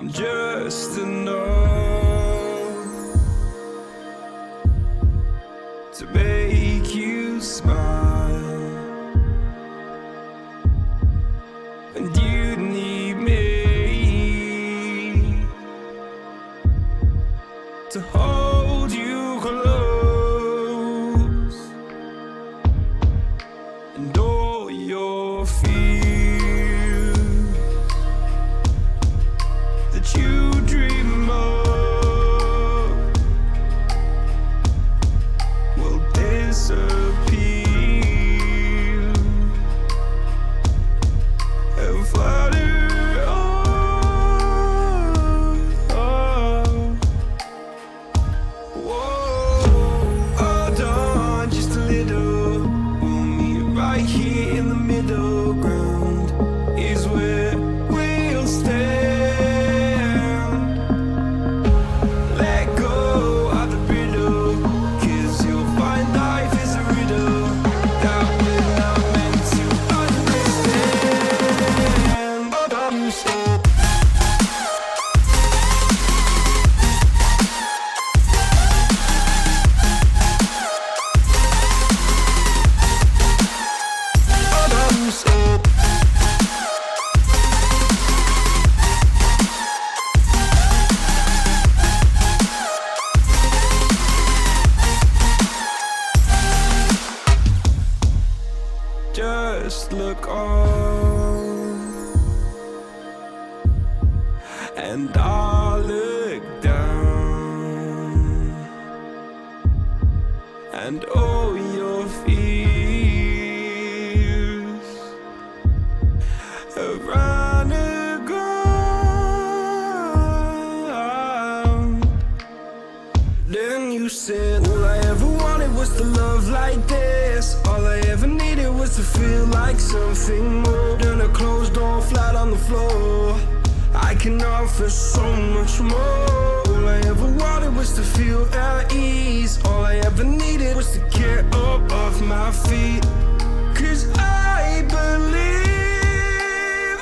I'm just enough to make you smile, and you need me to hold you close, and all your fears that you dream of will disappear and flutter on. Whoa, hold on just a little. We'll meet right here in the middle ground is where we'll stand. Just look on, and I'll look down, and all your fears have run aground. Then you said, all I ever wanted was to love like this. All I ever needed was to feel like something more than a closed door flat on the floor. I can offer so much more. All I ever wanted was to feel at ease. All I ever needed was to get up off my feet. 'Cause I believe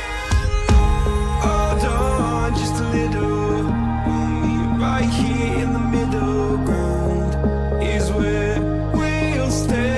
in love. Hold on just a little. We'll meet right here in the middle ground is where we'll stand.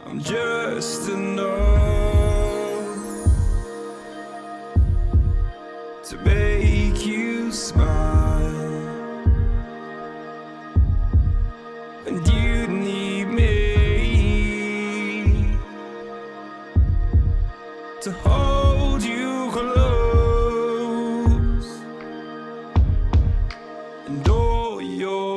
I'm just enough to make you smile, and you need me to hold you close, and all your